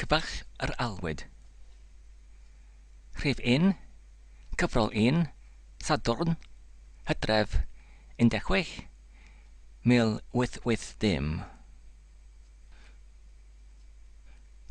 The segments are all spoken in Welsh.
Cyfach yr alwyd. Rhif 1, cyfrol 1, Sadwrn, Hydref, 16, 1880.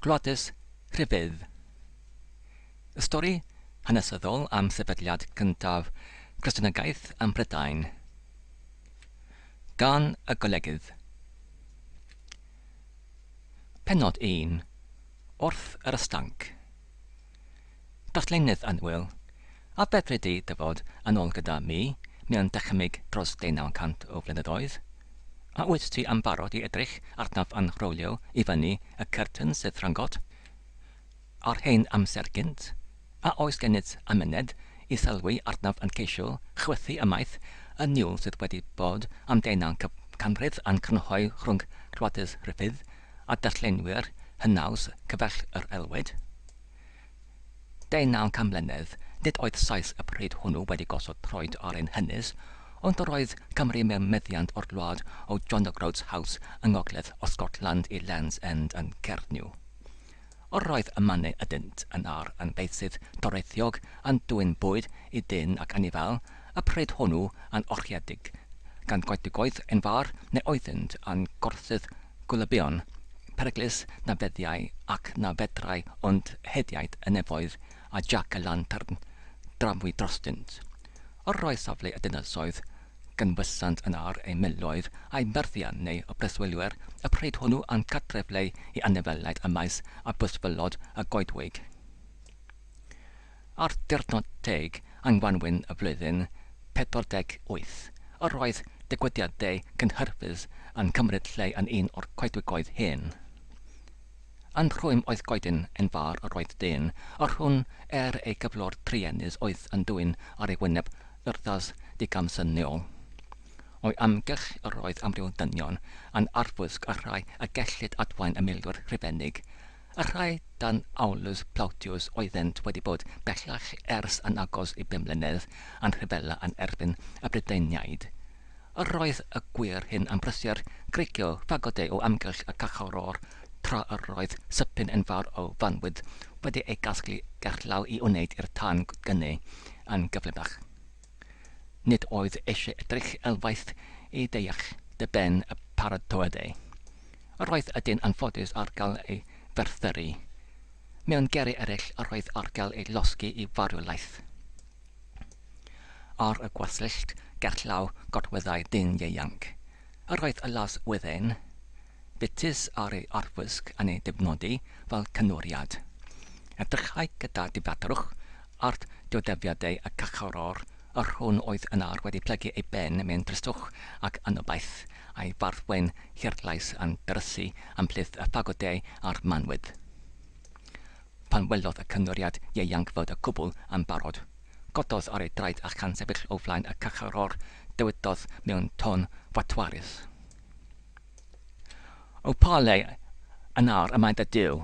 Glodus Rhyfydd. Y stori hanesyddol am sefydliad cyntaf Cristnogaeth ym Mhrydain. Gan y golegydd. Pennod 1. Wrth yr Ysthanc. Darllenydd annwyl. A fedri di dyfod yn ôl gyda mi, mewn dychymyg dros 900 o flynyddoedd? A wyt ti am barod i edrych arnaf yn rholio i fyny y cyrtyn sydd rhangot? Ar hen amser gynt, a oes gennyt amyned i sylwi arnaf yn ceisio chwythu ymaith y niwl sydd wedi bod am 10 canrif yn crynhoi rhwng Glodus Rhyfydd a darllenwyr hynaws cyfell yr elwyd. 900 mlynedd, nid oedd Saes y pryd hwnnw wedi gosod troed ar ein hynys, ond yr oedd Cymru mewn meddiant o'r gwlad o John O'Groats House yng ngogledd o Scotland i Land's End yn Cernyw. Yr oedd y mannau ydynt yn ar yn beisydd toreithiog yn dwyn bwyd i dyn ac anifal, y pryd hwnnw yn orchiedig, gan goetygoedd enfawr neu oeddynt yn gorsydd gwlybion, peryglus na feddiau ac na fedrau ond hediaid y nefoedd a Jack y Lantern dramwy drostynt. Yr oedd safle y dynysoedd gynwysant yn ar ei miloedd a'i myrthian neu o breswylwyr y pryd hwnnw yn catrefle i anifelaid y maes a bwysfylod y goedwig. Ar diwrnod 10 yng Gwanwyn y flwyddyn 48, yr oedd digwyddiadau cynhyrfus yn cymryd lle yn un o'r coedwigoedd hen. Yn rhwym oedd goedyn yn fawr yr oedd dyn, ar hwn ei gyflwr triennis oedd yn dwyn ar ei wyneb urddas digamsyniol. O'i amgylch yr oedd amryw dynion yn arfwysg y rhai a gellid adwain y milwyr rhifennig. Y rhai dan Aulus Plautius oeddent wedi bod bellach ers yn agos i 5 mlynedd yn rhifela yn erbyn y Brydeiniaid. Yr oedd y gwir hyn yn brysur grigio ffagodau o amgylch y cachoror tra yr oedd sypyn yn fawr o fanwyd wedi ei gasglu gerllaw i wneud i'r tân gynnu yn gyflymach. Nid oedd eisiau edrych elfaith i deall dy ben y paratoadau. Yr oedd ydyn yn ffodus ar gael ei ferthyru. Mewn geri eraill yr oedd ar gael ei losgu i farwolaeth. Ar y gwasllt gerllaw godweddau dyn ieuanc. Yr oedd y las wydden, bytus ar ei arfwysg yn ei defnodi fel cynwriad. Edrychai gyda dibatrwch ar diodefiadau y cachoror yr hwn oedd yn ar wedi plygu ei ben mewn tristwch ac anobaith a'i farthwen hirlais yn drysu am plyth y ffagodau a'r manwyd. Pan welodd y cynwriad ieuanc fod y cwbl yn barod, gododd ar ei draed a chan sefyll o flaen y cachoror dywydodd mewn tôn fatwarus. O pa le yn ar y maent y diw?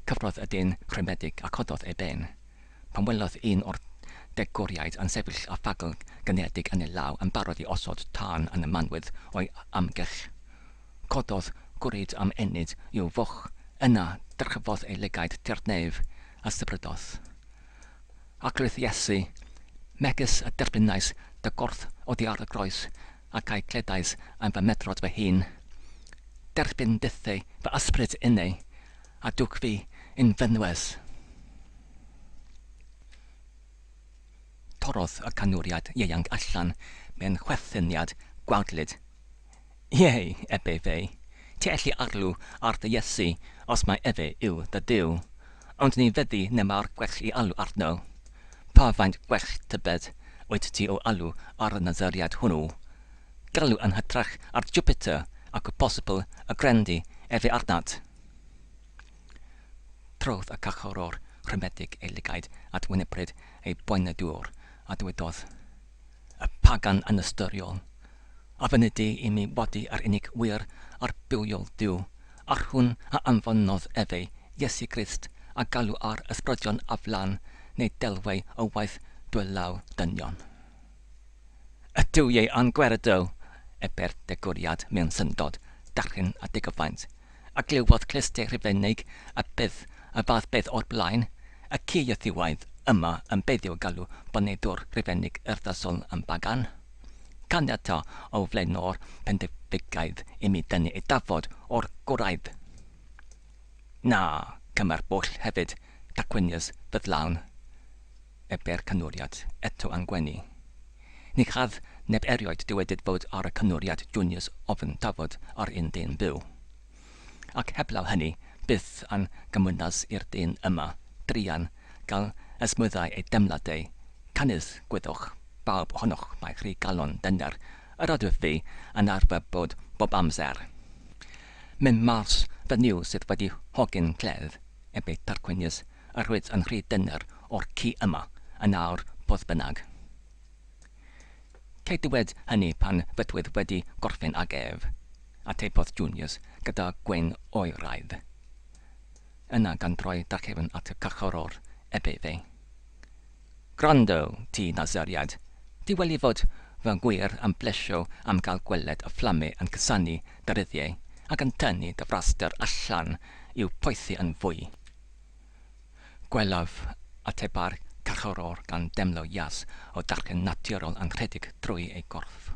Cyfrodd y dyn rhymedig a cododd ei ben, pan welodd un o'r degwriaid yn sefyll a ffagl gynedig yn ei law yn barod i osod tân yn y manwydd o'i amgylch. Cododd gwryd am enid i'w foch, yna dyrchafodd ei lygaid tirnef a sybrydodd. Ac roedd Iesu, megis y derbynais dy gorth oddi ar y groes ac a'i cledais yn fy medrod fy hun. Derbyn dythau fy ysbryd unnau, a dwch fi yn fynwes. Torodd y canwriad ieuanc allan mewn chwerthyniad gwawdlyd. Ie, ebe fe, ti elli arlw ar dy Iesu os mae efe yw dy diw, ond ni fyddi nem ar gwell i alw arno. Pa faint gwell tybed wyt ti o alw ar y nasyriad hwnnw? Galw yn hytrach ar Jupiter ac o posibl y grendi efe arnat. Trodd y cachoror rhymedig ei lygaid at wynebryd ei boenadwr a dywedodd, y pagan yn ystyriol, a fynedi i mi wadi ar unig wir ar bywiol diw, ar hwn a anfonodd efe Iesu Grist a galw ar ysbrydion aflan neu delwau o waith dwylaw dynion. Y diwiau an gweredo, eber degwriad mewn syndod, darllen a digyfaint, a glywfodd cluster Rhufeinig a fath beth o'r blaen, y cywiaethiwaith yma yn beddio galw bonedwr Rhufeinig urddasol yn bagan. Caniata o flaenor pendigaidd I mi dynnu ei dafod o'r goraidd. Na, cymer bwll hefyd, dacwynius fydlawn, eber canwriad eto angwennu. Ni chadd neb erioed dywedyd fod ar y canwriad Junius ofyn tafod ar un dyn byw. Ac heblaw hynny, byth yn gymwynas i'r dyn yma, drian, gael ysmwyddau ei demladau, canydd gwyddwch, bawb ohonoch mae rhy galon dyner, yr adwydd fi yn arfer bod bob amser. Mynd mas fy niw sydd wedi hogyn cledd, ebe tarcwynius, yr rwyd yn rhy dyner o'r ci yma, yn awr bodd bynnag. Cei dywed hynny pan fydwydd wedi gorffen ag ef, a teipodd Junius gyda gwein oeraidd. Yna gan droi darchefn at y cachorwr ebe fe. Gwrando, ti Nazariad, di weli fod fy gwir am blesio am gael gweled y fflamu yn cysanu dyryddiau ac yn tynnu dy fraster allan i'w poethi yn fwy. Gwelaf atebar cachorwr gan demlo ias o darchen naturol yn rhedeg drwy ei gorff.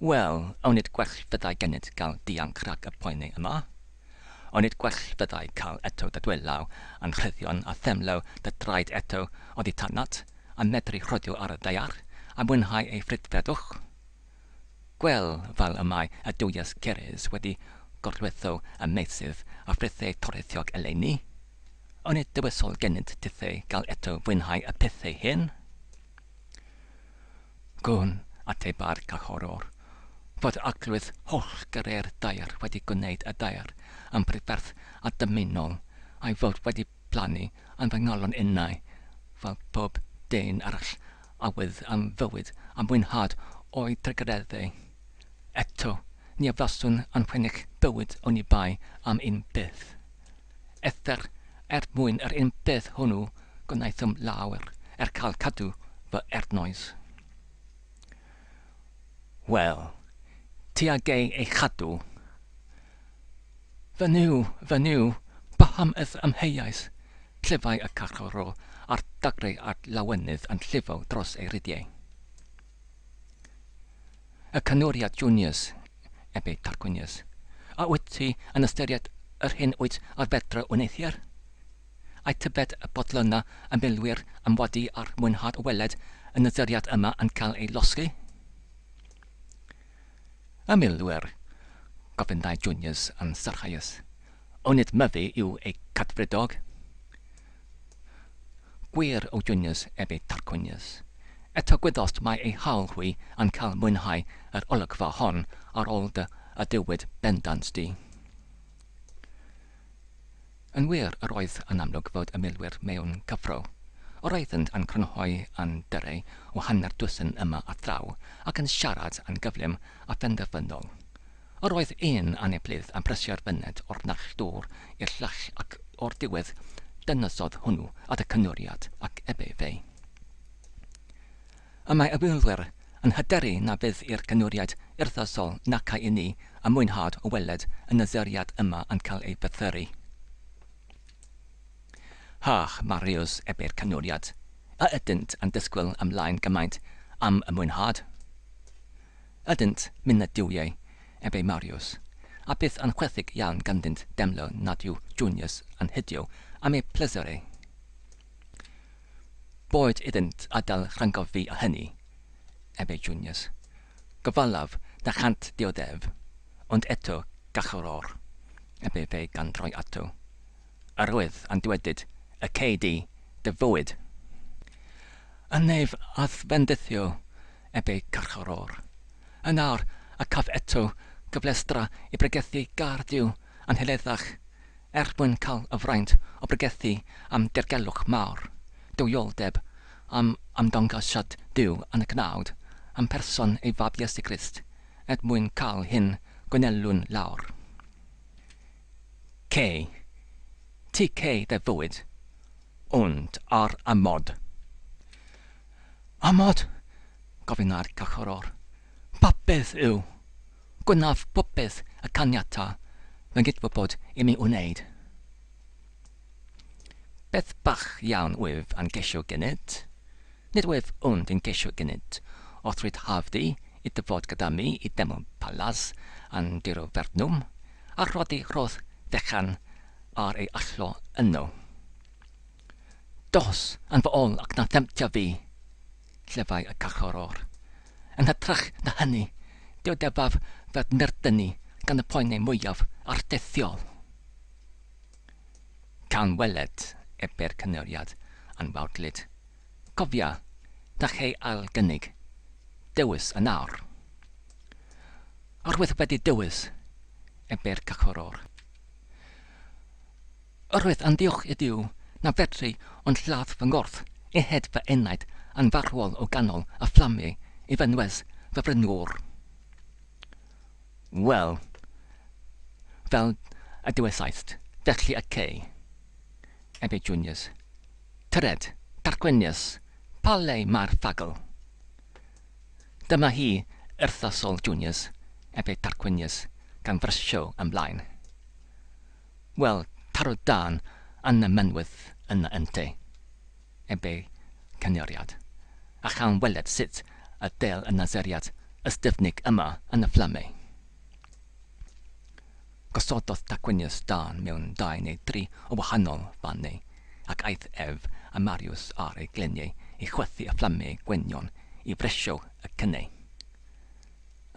Wel, onid gwell fyddai gennyt gael dianc rhag y poeni yma? Onid gwell fyddai cael eto dydwelaw yn chryddion a themlaw dy draed eto oddi tanat a medru rhodio ar y deiar a mwynhau ei ffridfedwch? Gwel fel y mae y dwyas Ceres wedi gorlwetho y meisydd a ffrithau torethiog eleni? Onid dywysol gennyt tithau gael eto fwynhau y pethau hyn? Gwn, atebar cachorwr, fod aglwydd holl gyrra'r dair wedi gwneud y dair yn priferth a dymunol a'i fod wedi plannu yn fy ngalon unnau fel pob dyn arall awydd am fywyd am mwynhad o'i trygreddau. Eto, ni aflaswn yn chwennych bywyd o'n I bai am un byth. Ether mwyn yr un byth hwnnw gwnaethom lawer cael cadw fy erdnoes. Wel, ti ag ei chadw. Fy niw, baham ydd ymheiais, llyfau y cachorol a'r dagrau a'r lawenydd yn llifo dros ei rydiau. Y canwriad Junius, ebe Tarquinius, a wyt ti yn ystyried yr hyn wyt ar fedra wneithiau? Ai tybed y bodlynna y milwyr am wadi ar mwynhad o weled y nysyriad yma yn cael ei losgu? Y milwyr, gofynnau Junius yn sarchaius, onid myfi yw ei cadfridog? Gwir o Junius ebe Tarquinius. Eto gwyddost mae ei hawl hwy yn cael mwynhau yr olygfa hon ar ôl y diwyd bendant di. Yn wir yr oedd yn amlwg fod y milwyr mewn cyffro. O'r oeddent yn crynhoi yn dyrau o hanner dwysyn yma a thraw ac yn siarad yn gyflym a phenderfynol. O'r oedd un aneblydd yn presio'r fyned o'r nalltwr i'r llall ac o'r diwedd dynysodd hwnnw at y cynwriad ac ebe fe. Y mae y milwyr yn hyderu na fydd i'r cynwriad urddasol nac ai ni a mwynhad o weled y nysyriad yma yn cael ei bythyru. Hach, Marius ebe'r cynwriad, a ydynt yn disgwyl ymlaen gymaint am y mwynhad? Ydynt mynd y diwiau, ebe Marius, a bydd yn chwethig iawn gandynt demlo nad yw Junius yn hydio am ei pleserau. Boed ydynt adael rhangof fi a hynny, ebe Junius. Gyfalaf na chant dioddef, ond eto gachoror, ebe fe gan droi ato. Yr wydd yn dywedyd, y ceidi, dy fywyd. Y nef add fendithio, ebe carchoror. Yn awr, a caf eto gyflestra I bregethu gardiw yn heleddach, mwyn cael y fraint o bregethu am dergelwch mawr, dywioldeb, am amdongasiad diw yn y cnawd, am person ei fab Iesu Grist, mwyn cael hyn gwenelwn lawr. Cei. Ti cei dy fywyd, ond ar amod. Amod, gofyn ar cachoror. Popeth yw. Gwynaf popeth y caniata. fy gydwybod i mi wneud. Beth bach iawn wyf yn gesio gynnyd. Nid wyf ond yn gesio gynnyd. Os rhaid hafdi i dyfod gyda mi i deml palas yn diro fernwm, a rhoddi roedd ddechan ar ei allo yno. Dos yn fy ôl ac na ddemptio fi, llefau y cachoror. Yn hytrach na hynny, diodefaf fyd nerdynnu gan y poenau mwyaf artithiol. Can weled eber cyneriad yn wawdlyd. Cofia, na chei ail gynnig, dewis yn awr. Arwydd wedi dewis, eber cachoror. Arwydd yn diolch i Dyw na fedru ond lladd fy ngorth i hed fy enaid yn farwol o ganol a fflamiau i fynwes fy frynwr. Wel, fel y dywesaist, felly y cei. Ebe Juniors. Tyred, Tarquinius, pale mae'r ffagl. Dyma hi, Urthasol Juniors, ebe Tarquinius, gan frysio ymlaen. Wel, taro dan yn y mynwydd yn y ynte, ebe cyneriad, a chan weled sut y del y naseriad ysdyfnig yma yn y fflamau. Gosododd Tarquinius dan mewn 2 neu 3 o wahanol fannau, ac aeth ef a Marius ar ei gliniau i chwythu y fflamau gwynion i fresio y cynnau.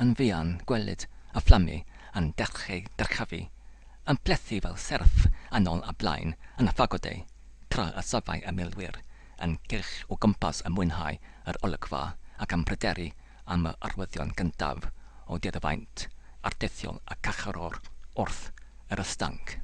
Yn fuan gweled y fflamau yn dechrau dyrchafu, yn plethu fel serff anol a blaen yn y ffagodau, tra y safau y milwyr yn gylch o gwmpas y mwynhau yr olygfa ac yn pryderu am y arwyddion gyntaf o diadfaint artithiol a cachoror wrth yr ystanc.